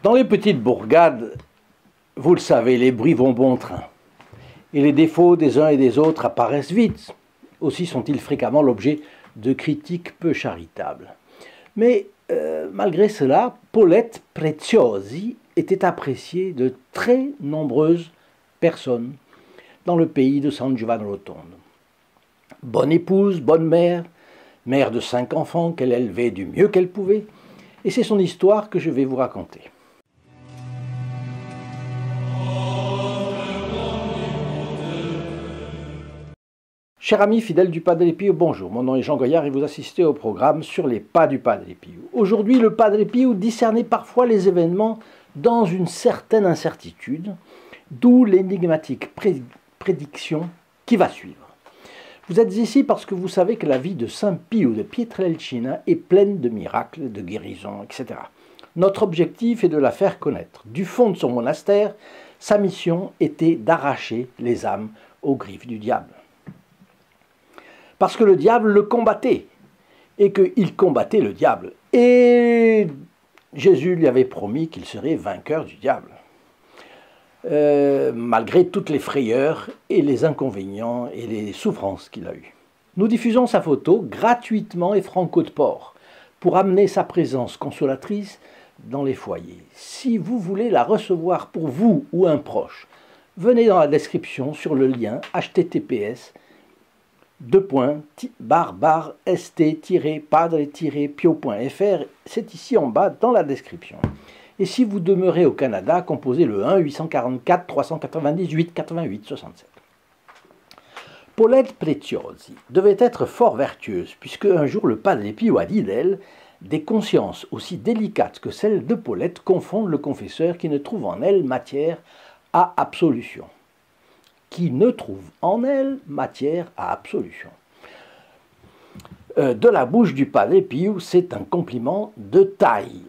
Dans les petites bourgades, vous le savez, les bruits vont bon train. Et les défauts des uns et des autres apparaissent vite. Aussi sont-ils fréquemment l'objet de critiques peu charitables. Mais malgré cela, Paulette Preziosi était appréciée de très nombreuses personnes dans le pays de San Giovanni Rotondo. Bonne épouse, bonne mère, mère de 5 enfants qu'elle élevait du mieux qu'elle pouvait, et c'est son histoire que je vais vous raconter. Chers amis fidèles du Padre Pio, bonjour, mon nom est Jean Goyard et vous assistez au programme sur les pas du Padre Pio. Aujourd'hui, le Padre Pio discernait parfois les événements dans une certaine incertitude, d'où l'énigmatique prédiction qui va suivre. Vous êtes ici parce que vous savez que la vie de Saint Pio de Pietrelcina est pleine de miracles, de guérisons, etc. Notre objectif est de la faire connaître. Du fond de son monastère, sa mission était d'arracher les âmes aux griffes du diable. Parce que le diable le combattait, et qu'il combattait le diable. Et Jésus lui avait promis qu'il serait vainqueur du diable. Malgré toutes les frayeurs et les inconvénients et les souffrances qu'il a eues. Nous diffusons sa photo gratuitement et franco de port pour amener sa présence consolatrice dans les foyers. Si vous voulez la recevoir pour vous ou un proche, venez dans la description sur le lien https://st-padre-pio.fr, c'est ici en bas dans la description. Et si vous demeurez au Canada, composez le 1 844 398 88 67. Paulette Preziosi devait être fort vertueuse, puisque un jour le Padre Pio a dit d'elle « Des consciences aussi délicates que celles de Paulette confondent le confesseur qui ne trouve en elle matière à absolution. » Qui ne trouve en elle matière à absolution. De la bouche du Padre Pio, c'est un compliment de taille.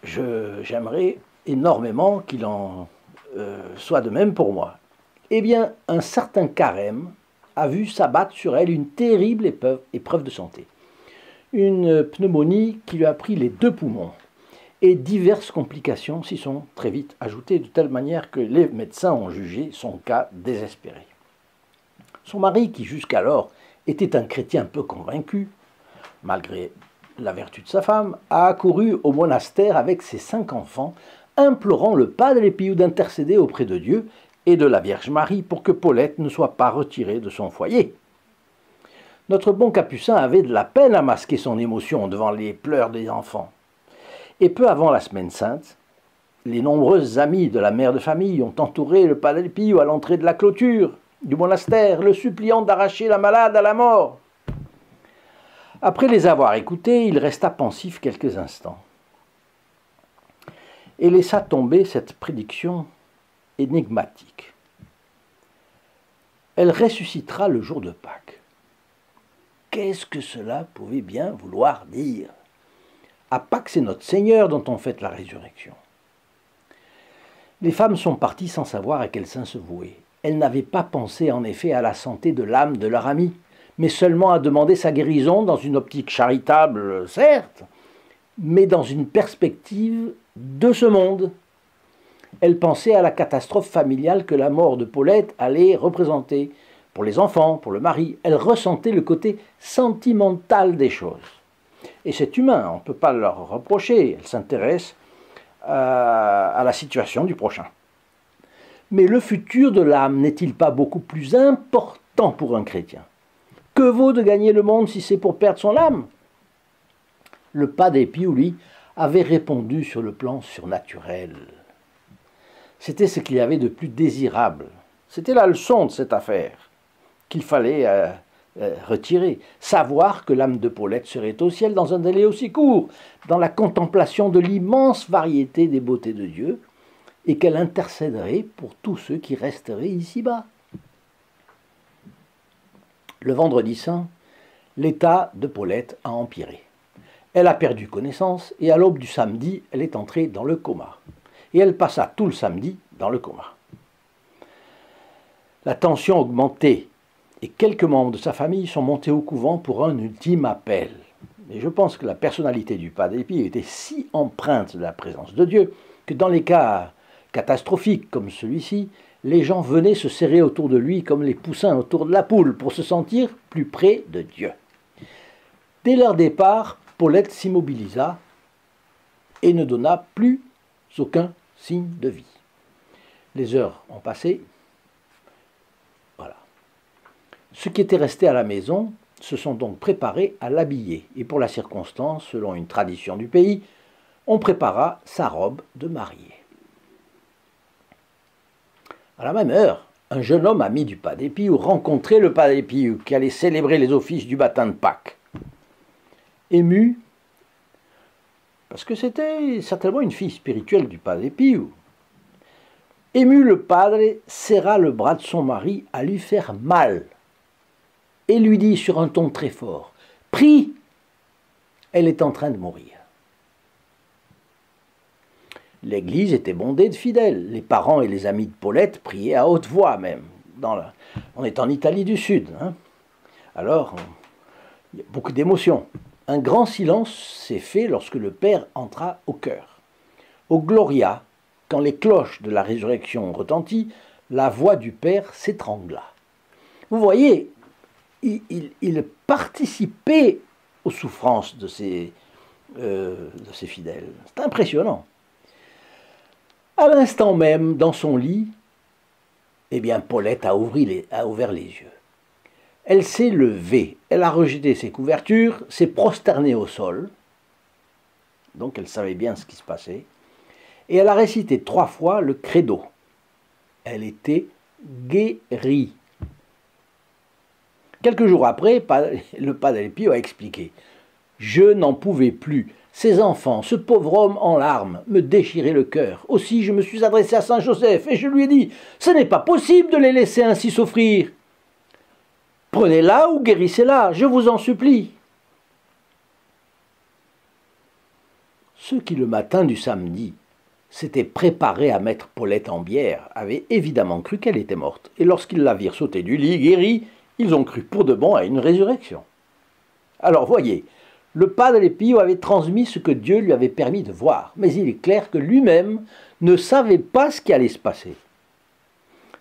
J'aimerais énormément qu'il en soit de même pour moi. Eh bien, un certain carême a vu s'abattre sur elle une terrible épreuve de santé. Une pneumonie qui lui a pris les 2 poumons. Et diverses complications s'y sont très vite ajoutées, de telle manière que les médecins ont jugé son cas désespéré. Son mari, qui jusqu'alors était un chrétien peu convaincu, malgré la vertu de sa femme, a accouru au monastère avec ses 5 enfants, implorant le Padre Pio d'intercéder auprès de Dieu et de la Vierge Marie pour que Paulette ne soit pas retirée de son foyer. Notre bon capucin avait de la peine à masquer son émotion devant les pleurs des enfants. Et peu avant la Semaine Sainte, les nombreuses amies de la mère de famille ont entouré le Padre Pio à l'entrée de la clôture du monastère, le suppliant d'arracher la malade à la mort. Après les avoir écoutés, il resta pensif quelques instants et laissa tomber cette prédiction énigmatique. Elle ressuscitera le jour de Pâques. Qu'est-ce que cela pouvait bien vouloir dire? À Pâques, c'est notre Seigneur dont on fête la résurrection. Les femmes sont parties sans savoir à quel saint se vouer. Elles n'avaient pas pensé en effet à la santé de l'âme de leur ami, mais seulement à demander sa guérison dans une optique charitable, certes, mais dans une perspective de ce monde. Elles pensaient à la catastrophe familiale que la mort de Paulette allait représenter pour les enfants, pour le mari. Elles ressentaient le côté sentimental des choses. Et c'est humain, on ne peut pas leur reprocher, elles s'intéressent à la situation du prochain. Mais le futur de l'âme n'est-il pas beaucoup plus important pour un chrétien? Que vaut de gagner le monde si c'est pour perdre son âme? Le Padre Pio, lui, avait répondu sur le plan surnaturel. C'était ce qu'il y avait de plus désirable. C'était la leçon de cette affaire qu'il fallait retirer. Savoir que l'âme de Paulette serait au ciel dans un délai aussi court, dans la contemplation de l'immense variété des beautés de Dieu, et qu'elle intercéderait pour tous ceux qui resteraient ici-bas. Le vendredi saint, l'état de Paulette a empiré. Elle a perdu connaissance et à l'aube du samedi, elle est entrée dans le coma. Et elle passa tout le samedi dans le coma. La tension augmentait et quelques membres de sa famille sont montés au couvent pour un ultime appel. Et je pense que la personnalité du Padre Pio était si empreinte de la présence de Dieu que dans les cas catastrophiques comme celui-ci, les gens venaient se serrer autour de lui comme les poussins autour de la poule pour se sentir plus près de Dieu. Dès leur départ, Paulette s'immobilisa et ne donna plus aucun signe de vie. Les heures ont passé. Voilà. Ceux qui étaient restés à la maison se sont donc préparés à l'habiller. Et pour la circonstance, selon une tradition du pays, on prépara sa robe de mariée. À la même heure, un jeune homme ami du Padre Pio rencontrait le Padre Pio qui allait célébrer les offices du baptême de Pâques. Ému, parce que c'était certainement une fille spirituelle du Padre Pio. Ému, le padre serra le bras de son mari à lui faire mal et lui dit sur un ton très fort, « Prie, elle est en train de mourir. » L'église était bondée de fidèles. Les parents et les amis de Paulette priaient à haute voix même. On est en Italie du Sud. Hein. Alors, il y a beaucoup d'émotions. Un grand silence s'est fait lorsque le Père entra au chœur. Au Gloria, quand les cloches de la résurrection retentit, la voix du Père s'étrangla. Vous voyez, il participait aux souffrances de ses fidèles. C'est impressionnant. À l'instant même, dans son lit, eh bien, Paulette a ouvert les yeux. Elle s'est levée, elle a rejeté ses couvertures, s'est prosternée au sol, donc elle savait bien ce qui se passait, et elle a récité 3 fois le credo. Elle était guérie. Quelques jours après, le Padre Pio a expliqué « Je n'en pouvais plus. Ces enfants, ce pauvre homme en larmes, me déchiraient le cœur. Aussi, je me suis adressé à Saint Joseph et je lui ai dit « Ce n'est pas possible de les laisser ainsi souffrir. Prenez-la ou guérissez-la, je vous en supplie. » Ceux qui, le matin du samedi, s'étaient préparés à mettre Paulette en bière avaient évidemment cru qu'elle était morte. Et lorsqu'ils la virent sauter du lit, guérie, ils ont cru pour de bon à une résurrection. Alors voyez, le Padre Pio avait transmis ce que Dieu lui avait permis de voir, mais il est clair que lui-même ne savait pas ce qui allait se passer.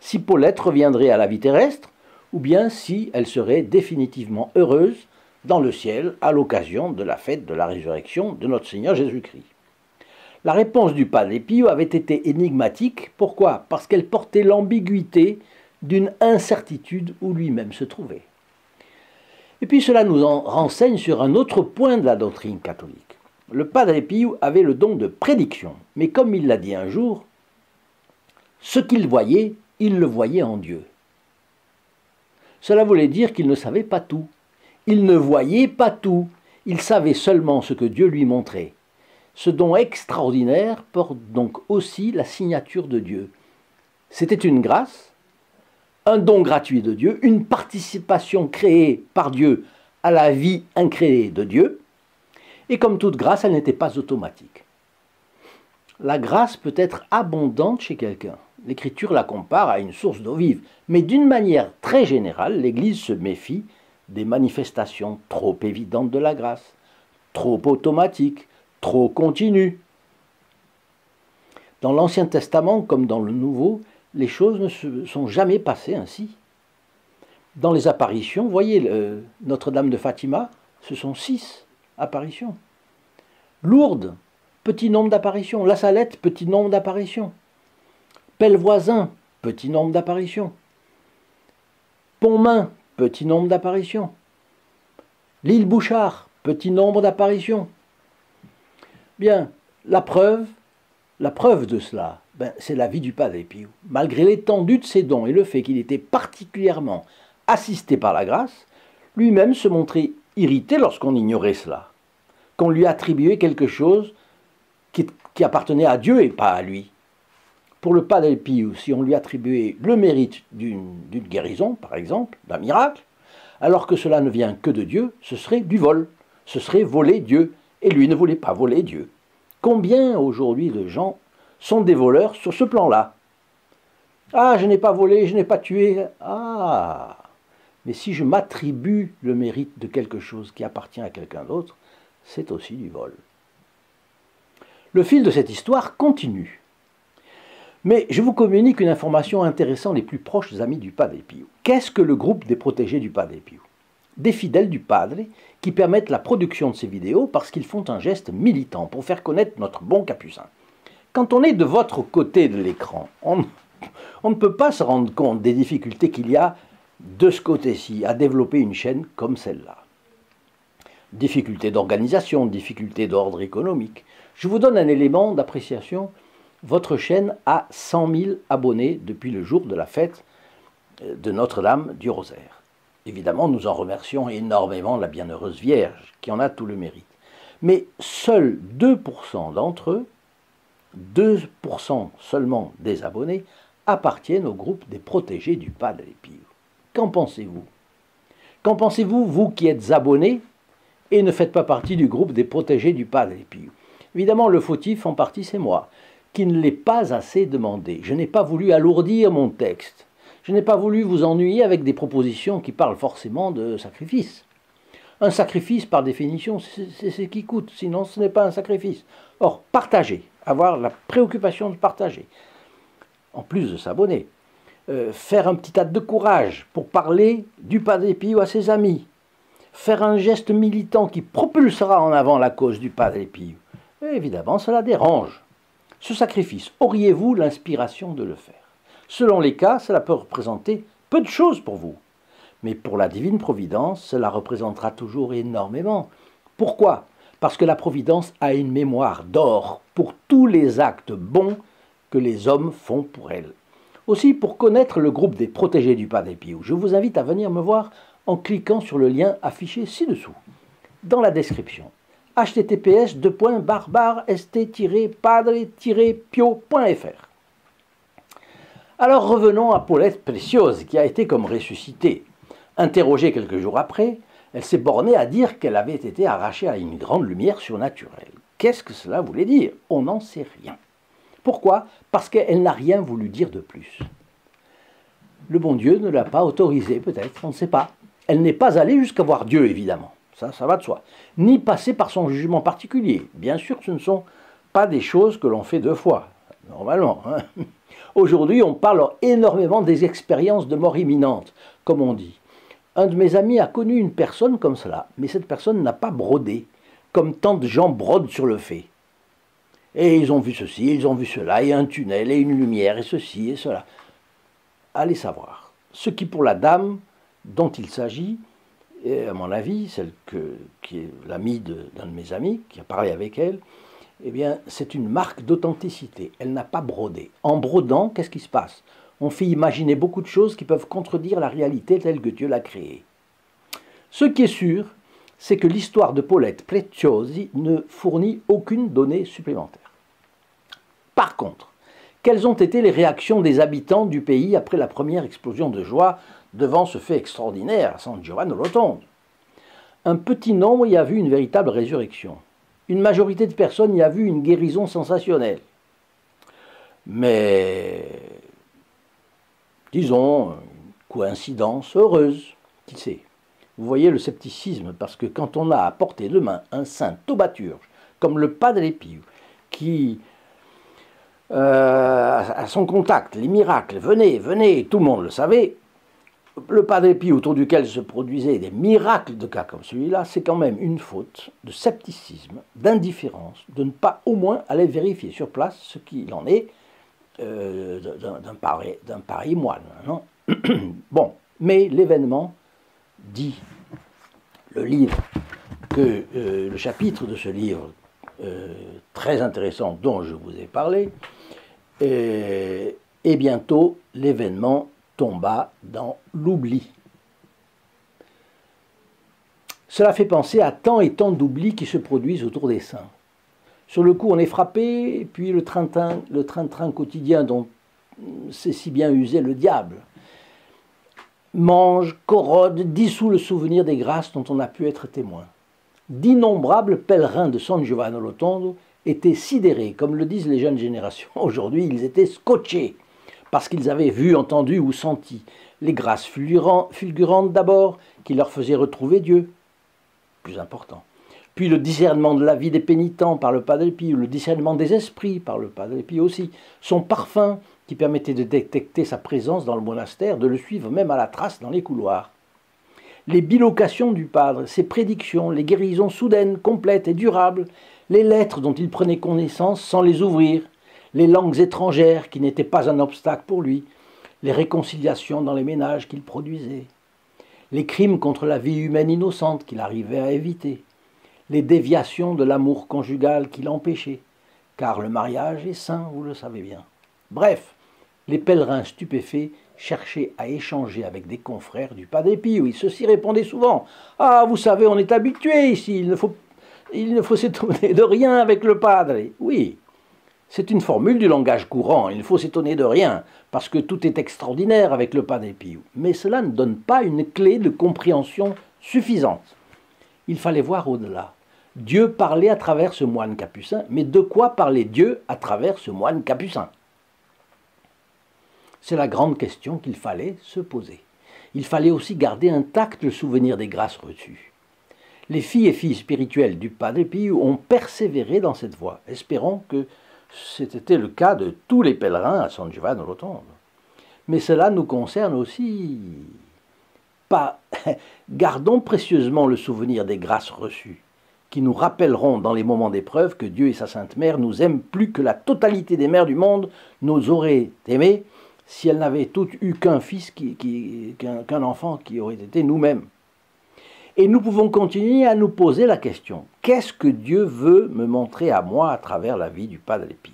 Si Paulette reviendrait à la vie terrestre, ou bien si elle serait définitivement heureuse dans le ciel à l'occasion de la fête de la résurrection de notre Seigneur Jésus-Christ. La réponse du Padre Pio avait été énigmatique. Pourquoi? Parce qu'elle portait l'ambiguïté d'une incertitude où lui-même se trouvait. Et puis cela nous en renseigne sur un autre point de la doctrine catholique. Le Padre Pio avait le don de prédiction, mais comme il l'a dit un jour, ce qu'il voyait, il le voyait en Dieu. Cela voulait dire qu'il ne savait pas tout. Il ne voyait pas tout. Il savait seulement ce que Dieu lui montrait. Ce don extraordinaire porte donc aussi la signature de Dieu. C'était une grâce, un don gratuit de Dieu, une participation créée par Dieu à la vie incréée de Dieu, et comme toute grâce, elle n'était pas automatique. La grâce peut être abondante chez quelqu'un. L'Écriture la compare à une source d'eau vive, mais d'une manière très générale, l'Église se méfie des manifestations trop évidentes de la grâce, trop automatiques, trop continues. Dans l'Ancien Testament comme dans le Nouveau, les choses ne se sont jamais passées ainsi. Dans les apparitions, voyez, Notre-Dame de Fatima, ce sont 6 apparitions. Lourdes, petit nombre d'apparitions. La Salette, petit nombre d'apparitions. Pellevoisin, petit nombre d'apparitions. Pontmain, petit nombre d'apparitions. L'île Bouchard, petit nombre d'apparitions. Bien, la preuve de cela, c'est la vie du Padre Pio. Malgré l'étendue de ses dons et le fait qu'il était particulièrement assisté par la grâce, lui-même se montrait irrité lorsqu'on ignorait cela, qu'on lui attribuait quelque chose qui appartenait à Dieu et pas à lui. Pour le Padre Pio, si on lui attribuait le mérite d'une guérison, par exemple, d'un miracle, alors que cela ne vient que de Dieu, ce serait du vol, ce serait voler Dieu, et lui ne voulait pas voler Dieu. Combien aujourd'hui de gens sont des voleurs sur ce plan-là? Ah, je n'ai pas volé, je n'ai pas tué. Ah, mais si je m'attribue le mérite de quelque chose qui appartient à quelqu'un d'autre, c'est aussi du vol. Le fil de cette histoire continue. Mais je vous communique une information intéressant les plus proches amis du Padre Pio. Qu'est-ce que le groupe des protégés du Padre Pio? Des fidèles du Padre qui permettent la production de ces vidéos parce qu'ils font un geste militant pour faire connaître notre bon capucin. Quand on est de votre côté de l'écran, on ne peut pas se rendre compte des difficultés qu'il y a de ce côté-ci à développer une chaîne comme celle-là. Difficultés d'organisation, difficultés d'ordre économique. Je vous donne un élément d'appréciation. Votre chaîne a 100 000 abonnés depuis le jour de la fête de Notre-Dame du Rosaire. Évidemment, nous en remercions énormément la Bienheureuse Vierge, qui en a tout le mérite. Mais seuls 2% d'entre eux, 2% seulement des abonnés, appartiennent au groupe des protégés du Padre Pio. Qu'en pensez-vous? Qu'en pensez-vous, vous qui êtes abonnés et ne faites pas partie du groupe des protégés du Padre Pio? Évidemment, le fautif en partie, c'est moi, qui ne l'ai pas assez demandé. Je n'ai pas voulu alourdir mon texte. Je n'ai pas voulu vous ennuyer avec des propositions qui parlent forcément de sacrifice. Un sacrifice, par définition, c'est ce qui coûte, sinon ce n'est pas un sacrifice. Or, partager, avoir la préoccupation de partager, en plus de s'abonner, faire un petit acte de courage pour parler du Padre Pio à ses amis, faire un geste militant qui propulsera en avant la cause du Padre Pio. Et évidemment, cela dérange. Ce sacrifice, auriez-vous l'inspiration de le faire? Selon les cas, cela peut représenter peu de choses pour vous. Mais pour la divine providence, cela représentera toujours énormément. Pourquoi? Parce que la providence a une mémoire d'or pour tous les actes bons que les hommes font pour elle. Aussi, pour connaître le groupe des protégés du Padre Pio, je vous invite à venir me voir en cliquant sur le lien affiché ci-dessous, dans la description. https://st-padre-pio.fr. Alors revenons à Paulette Preciosa, qui a été comme ressuscitée. Interrogée quelques jours après, elle s'est bornée à dire qu'elle avait été arrachée à une grande lumière surnaturelle. Qu'est-ce que cela voulait dire? On n'en sait rien. Pourquoi? Parce qu'elle n'a rien voulu dire de plus. Le bon Dieu ne l'a pas autorisée, peut-être, on ne sait pas. Elle n'est pas allée jusqu'à voir Dieu, évidemment. Ça va de soi. Ni passer par son jugement particulier. Bien sûr, ce ne sont pas des choses que l'on fait deux fois, normalement. Hein. Aujourd'hui, on parle énormément des expériences de mort imminente, comme on dit. Un de mes amis a connu une personne comme cela, mais cette personne n'a pas brodé, comme tant de gens brodent sur le fait. Et ils ont vu ceci, ils ont vu cela, et un tunnel, et une lumière, et ceci, et cela. Allez savoir. Ce qui, pour la dame dont il s'agit, et à mon avis, celle qui est l'amie d'un de mes amis, qui a parlé avec elle, eh bien, c'est une marque d'authenticité. Elle n'a pas brodé. En brodant, qu'est-ce qui se passe? On fait imaginer beaucoup de choses qui peuvent contredire la réalité telle que Dieu l'a créée. Ce qui est sûr, c'est que l'histoire de Paulette Preciosi ne fournit aucune donnée supplémentaire. Par contre, quelles ont été les réactions des habitants du pays après la première explosion de joie devant ce fait extraordinaire à San Giovanni Rotondo? Un petit nombre y a vu une véritable résurrection. Une majorité de personnes y a vu une guérison sensationnelle. Mais, disons, une coïncidence heureuse, qui sait? Vous voyez le scepticisme, parce que quand on a à portée de main un saint thaumaturge, comme le Padre Pio, qui, à son contact, les miracles, venez, tout le monde le savait, le Padre Pio autour duquel se produisaient des miracles de cas comme celui-là, c'est quand même une faute de scepticisme, d'indifférence, de ne pas au moins aller vérifier sur place ce qu'il en est d'un pareil moine. Non. Bon, mais l'événement dit, le chapitre de ce livre très intéressant dont je vous ai parlé, et bientôt l'événement tomba dans l'oubli. Cela fait penser à tant et tant d'oublis qui se produisent autour des saints. Sur le coup, on est frappé, et puis le train-train quotidien dont s'est si bien usé le diable mange, corrode, dissout le souvenir des grâces dont on a pu être témoin. D'innombrables pèlerins de San Giovanni Rotondo étaient sidérés, comme le disent les jeunes générations. Aujourd'hui, ils étaient scotchés, parce qu'ils avaient vu, entendu ou senti les grâces fulgurantes d'abord, qui leur faisaient retrouver Dieu, plus important, puis le discernement de la vie des pénitents par le Padre Pio, le discernement des esprits par le Padre Pio aussi, son parfum qui permettait de détecter sa présence dans le monastère, de le suivre même à la trace dans les couloirs. Les bilocations du Padre, ses prédictions, les guérisons soudaines, complètes et durables, les lettres dont il prenait connaissance sans les ouvrir, les langues étrangères qui n'étaient pas un obstacle pour lui, les réconciliations dans les ménages qu'il produisait, les crimes contre la vie humaine innocente qu'il arrivait à éviter, les déviations de l'amour conjugal qu'il empêchait, car le mariage est saint, vous le savez bien. Bref, les pèlerins stupéfaits cherchaient à échanger avec des confrères du Padre Pio. Ceux-ci répondaient souvent « Ah, vous savez, on est habitué ici, il ne faut s'étonner de rien avec le Padre. » Oui, c'est une formule du langage courant, il ne faut s'étonner de rien, parce que tout est extraordinaire avec le Padre Pio. Mais cela ne donne pas une clé de compréhension suffisante. Il fallait voir au-delà. Dieu parlait à travers ce moine capucin, mais de quoi parlait Dieu à travers ce moine capucin? C'est la grande question qu'il fallait se poser. Il fallait aussi garder intact le souvenir des grâces reçues. Les filles et filles spirituelles du Padre Pio ont persévéré dans cette voie, espérant que c'était le cas de tous les pèlerins à San Giovanni Rotondo. Mais cela nous concerne aussi. Gardons précieusement le souvenir des grâces reçues, qui nous rappelleront dans les moments d'épreuve que Dieu et sa Sainte Mère nous aiment plus que la totalité des mères du monde nous auraient aimés si elles n'avaient toutes eu qu'un fils, qu'un enfant qui aurait été nous-mêmes. Et nous pouvons continuer à nous poser la question, qu'est-ce que Dieu veut me montrer à moi à travers la vie du Padre Pio?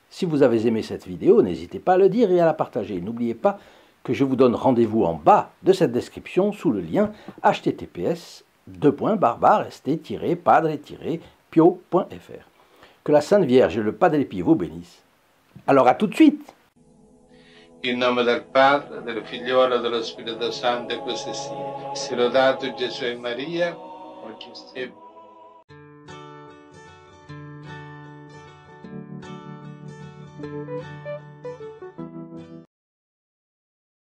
Si vous avez aimé cette vidéo, n'hésitez pas à le dire et à la partager. N'oubliez pas que je vous donne rendez-vous en bas de cette description sous le lien https://padre-pio.fr. Que la Sainte Vierge et le Padre Pio vous bénissent. Alors à tout de suite! In nome del Padre, del Figliolo e dello Spirito Santo, e così sia. Sia lodato Gesù e Maria, oggi e